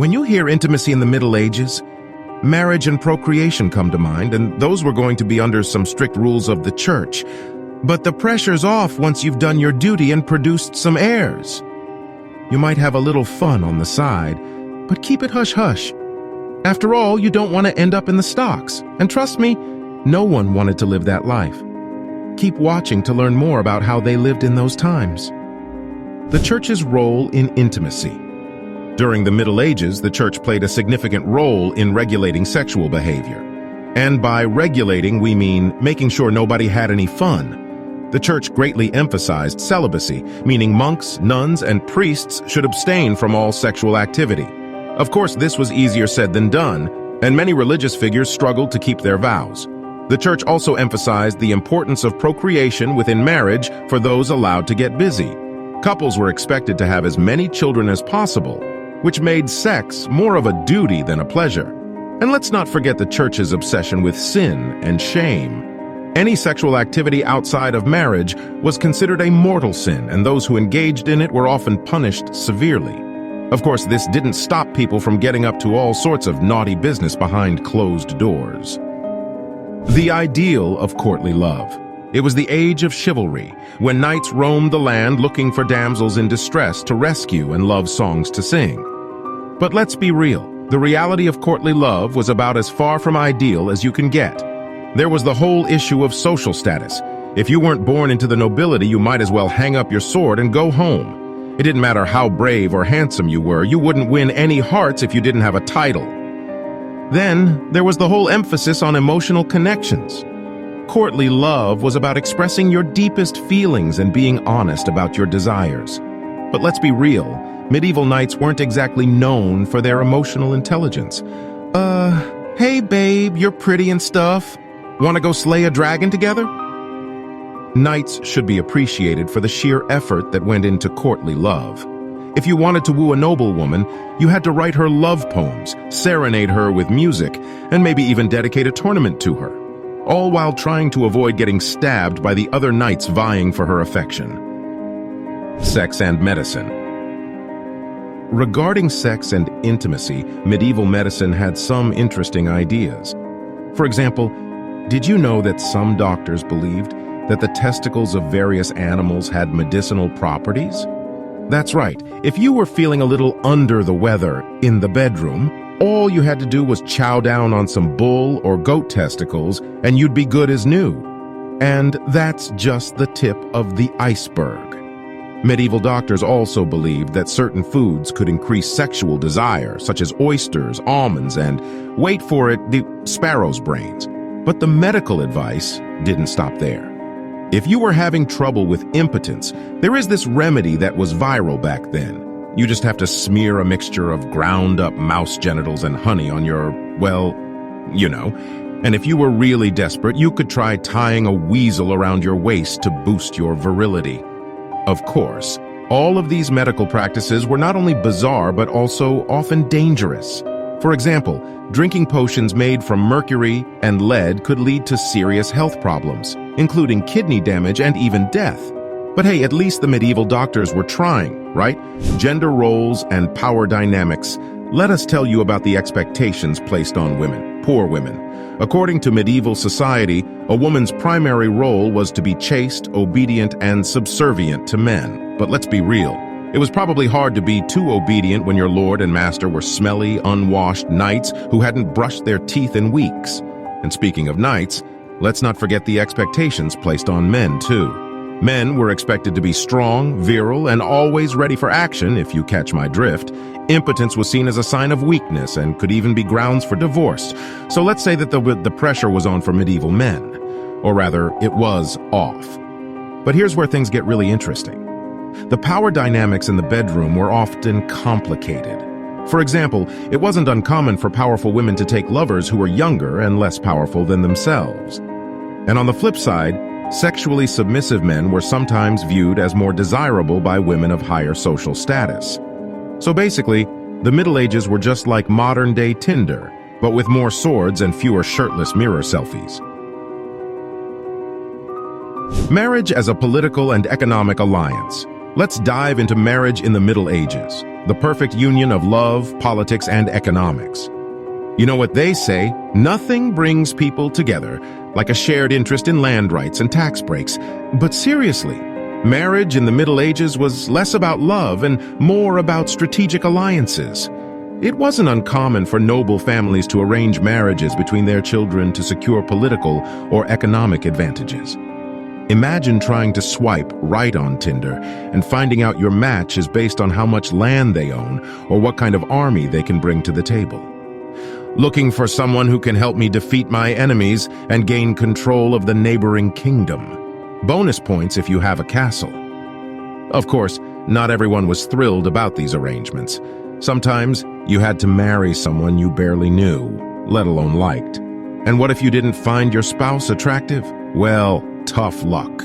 When you hear intimacy in the Middle Ages, marriage and procreation come to mind, and those were going to be under some strict rules of the church. But the pressure's off once you've done your duty and produced some heirs. You might have a little fun on the side, but keep it hush-hush. After all, you don't want to end up in the stocks. And trust me, no one wanted to live that life. Keep watching to learn more about how they lived in those times. The church's role in intimacy. During the Middle Ages, the church played a significant role in regulating sexual behavior. And by regulating, we mean making sure nobody had any fun. The church greatly emphasized celibacy, meaning monks, nuns, and priests should abstain from all sexual activity. Of course, this was easier said than done, and many religious figures struggled to keep their vows. The church also emphasized the importance of procreation within marriage for those allowed to get busy. Couples were expected to have as many children as possible, which made sex more of a duty than a pleasure. And let's not forget the church's obsession with sin and shame. Any sexual activity outside of marriage was considered a mortal sin, and those who engaged in it were often punished severely. Of course, this didn't stop people from getting up to all sorts of naughty business behind closed doors. The ideal of courtly love. It was the age of chivalry, when knights roamed the land looking for damsels in distress to rescue and love songs to sing. But let's be real, the reality of courtly love was about as far from ideal as you can get. There was the whole issue of social status. If you weren't born into the nobility, you might as well hang up your sword and go home. It didn't matter how brave or handsome you were, you wouldn't win any hearts if you didn't have a title. Then, there was the whole emphasis on emotional connections. Courtly love was about expressing your deepest feelings and being honest about your desires. But let's be real, medieval knights weren't exactly known for their emotional intelligence. Hey babe, you're pretty and stuff. Want to go slay a dragon together? Knights should be appreciated for the sheer effort that went into courtly love. If you wanted to woo a noblewoman, you had to write her love poems, serenade her with music, and maybe even dedicate a tournament to her, all while trying to avoid getting stabbed by the other knights vying for her affection. Sex and medicine. Regarding sex and intimacy, medieval medicine had some interesting ideas. For example, did you know that some doctors believed that the testicles of various animals had medicinal properties? That's right. If you were feeling a little under the weather in the bedroom, all you had to do was chow down on some bull or goat testicles and you'd be good as new. And that's just the tip of the iceberg. Medieval doctors also believed that certain foods could increase sexual desire, such as oysters, almonds, and, wait for it, the sparrow's brains. But the medical advice didn't stop there. If you were having trouble with impotence, there is this remedy that was viral back then. You just have to smear a mixture of ground-up mouse genitals and honey on your, well, you know. And if you were really desperate, you could try tying a weasel around your waist to boost your virility. Of course, all of these medical practices were not only bizarre but also often dangerous. For example, drinking potions made from mercury and lead could lead to serious health problems, including kidney damage and even death. But hey, at least the medieval doctors were trying, right? Gender roles and power dynamics. Let us tell you about the expectations placed on women, poor women. According to medieval society, a woman's primary role was to be chaste, obedient, and subservient to men. But let's be real. It was probably hard to be too obedient when your lord and master were smelly, unwashed knights who hadn't brushed their teeth in weeks. And speaking of knights, let's not forget the expectations placed on men, too. Men were expected to be strong, virile, and always ready for action, if you catch my drift. Impotence was seen as a sign of weakness and could even be grounds for divorce. So let's say that the pressure was on for medieval men. Or rather, it was off. But here's where things get really interesting. The power dynamics in the bedroom were often complicated. For example, it wasn't uncommon for powerful women to take lovers who were younger and less powerful than themselves. And on the flip side, sexually submissive men were sometimes viewed as more desirable by women of higher social status. So basically, the Middle Ages were just like modern-day Tinder, but with more swords and fewer shirtless mirror selfies. Marriage as a political and economic alliance. Let's dive into marriage in the Middle Ages, the perfect union of love, politics, and economics. You know what they say, nothing brings people together like a shared interest in land rights and tax breaks. But seriously, marriage in the Middle Ages was less about love and more about strategic alliances. It wasn't uncommon for noble families to arrange marriages between their children to secure political or economic advantages. Imagine trying to swipe right on Tinder and finding out your match is based on how much land they own or what kind of army they can bring to the table. Looking for someone who can help me defeat my enemies and gain control of the neighboring kingdom. Bonus points if you have a castle. Of course, not everyone was thrilled about these arrangements. Sometimes you had to marry someone you barely knew, let alone liked. And what if you didn't find your spouse attractive? Well, tough luck.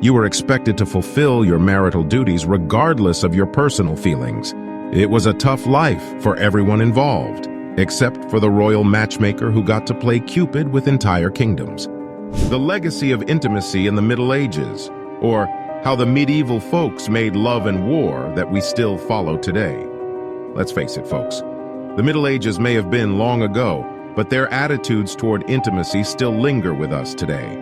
You were expected to fulfill your marital duties regardless of your personal feelings. It was a tough life for everyone involved, except for the royal matchmaker who got to play Cupid with entire kingdoms. The legacy of intimacy in the Middle Ages, or how the medieval folks made love and war that we still follow today. Let's face it, folks. The Middle Ages may have been long ago, but their attitudes toward intimacy still linger with us today.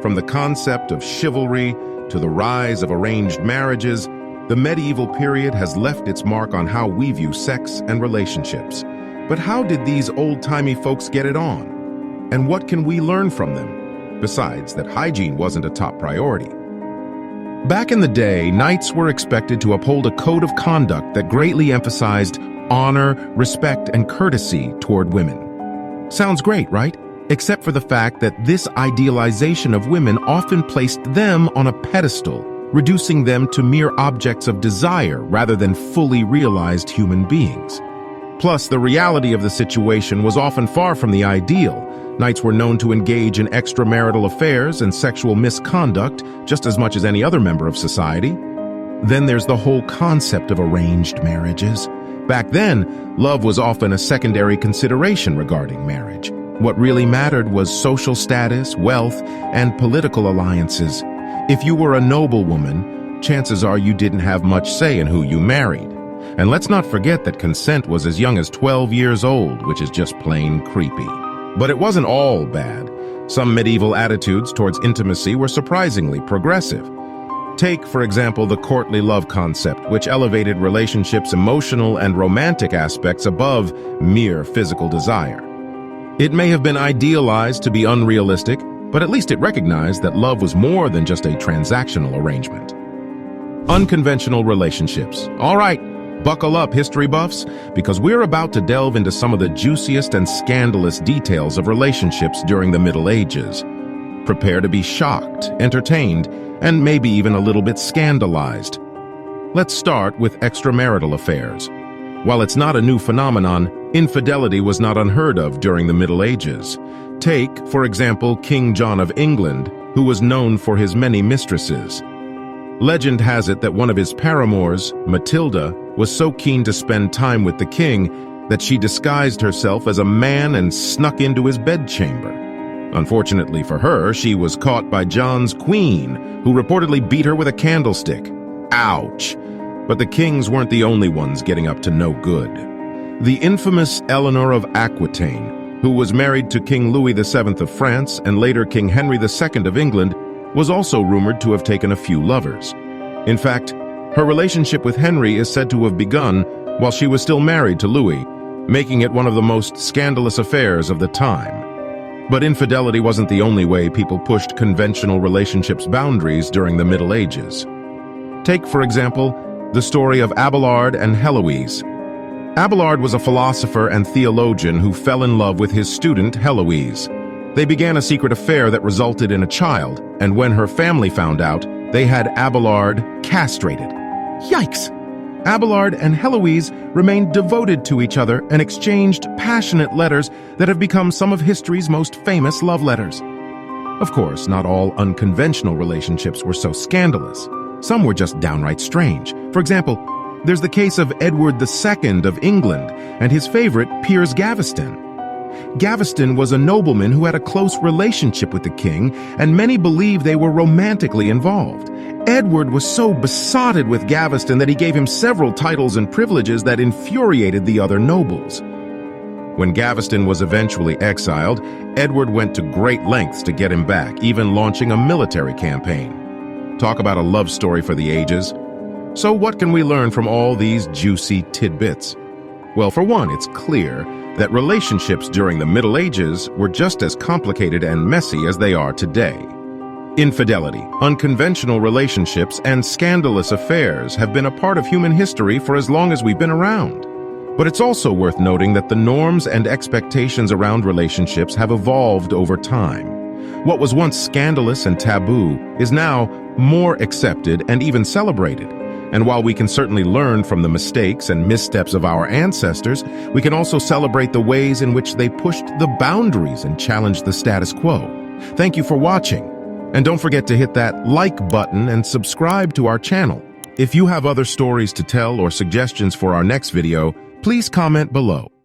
From the concept of chivalry to the rise of arranged marriages, the medieval period has left its mark on how we view sex and relationships. But how did these old-timey folks get it on? And what can we learn from them? Besides that hygiene wasn't a top priority. Back in the day, knights were expected to uphold a code of conduct that greatly emphasized honor, respect, and courtesy toward women. Sounds great, right? Except for the fact that this idealization of women often placed them on a pedestal, reducing them to mere objects of desire rather than fully realized human beings. Plus, the reality of the situation was often far from the ideal. Knights were known to engage in extramarital affairs and sexual misconduct just as much as any other member of society. Then there's the whole concept of arranged marriages. Back then, love was often a secondary consideration regarding marriage. What really mattered was social status, wealth, and political alliances. If you were a noblewoman, chances are you didn't have much say in who you married. And let's not forget that consent was as young as 12 years old, which is just plain creepy. But it wasn't all bad. Some medieval attitudes towards intimacy were surprisingly progressive. Take, for example, the courtly love concept, which elevated relationships' emotional and romantic aspects above mere physical desire. It may have been idealized to be unrealistic, but at least it recognized that love was more than just a transactional arrangement. Unconventional relationships. All right. Buckle up, history buffs, because we're about to delve into some of the juiciest and scandalous details of relationships during the Middle Ages. Prepare to be shocked, entertained, and maybe even a little bit scandalized. Let's start with extramarital affairs. While it's not a new phenomenon, infidelity was not unheard of during the Middle Ages. Take, for example, King John of England, who was known for his many mistresses. Legend has it that one of his paramours, Matilda, was so keen to spend time with the king that she disguised herself as a man and snuck into his bedchamber. Unfortunately for her, she was caught by John's queen, who reportedly beat her with a candlestick. Ouch! But the kings weren't the only ones getting up to no good. The infamous Eleanor of Aquitaine, who was married to King Louis VII of France and later King Henry II of England, was also rumored to have taken a few lovers. In fact, her relationship with Henry is said to have begun while she was still married to Louis, making it one of the most scandalous affairs of the time. But infidelity wasn't the only way people pushed conventional relationships' boundaries during the Middle Ages. Take, for example, the story of Abelard and Heloise. Abelard was a philosopher and theologian who fell in love with his student Heloise. They began a secret affair that resulted in a child, and when her family found out, they had Abelard castrated. Yikes! Abelard and Heloise remained devoted to each other and exchanged passionate letters that have become some of history's most famous love letters. Of course, not all unconventional relationships were so scandalous. Some were just downright strange. For example, there's the case of Edward II of England and his favorite, Piers Gaveston. Gaveston was a nobleman who had a close relationship with the king, and many believe they were romantically involved. Edward was so besotted with Gaveston that he gave him several titles and privileges that infuriated the other nobles. When Gaveston was eventually exiled, Edward went to great lengths to get him back, even launching a military campaign. Talk about a love story for the ages. So what can we learn from all these juicy tidbits? Well, for one, it's clear that relationships during the Middle Ages were just as complicated and messy as they are today. Infidelity, unconventional relationships, and scandalous affairs have been a part of human history for as long as we've been around. But it's also worth noting that the norms and expectations around relationships have evolved over time. What was once scandalous and taboo is now more accepted and even celebrated. And while we can certainly learn from the mistakes and missteps of our ancestors, we can also celebrate the ways in which they pushed the boundaries and challenged the status quo. Thank you for watching. And don't forget to hit that like button and subscribe to our channel. If you have other stories to tell or suggestions for our next video, please comment below.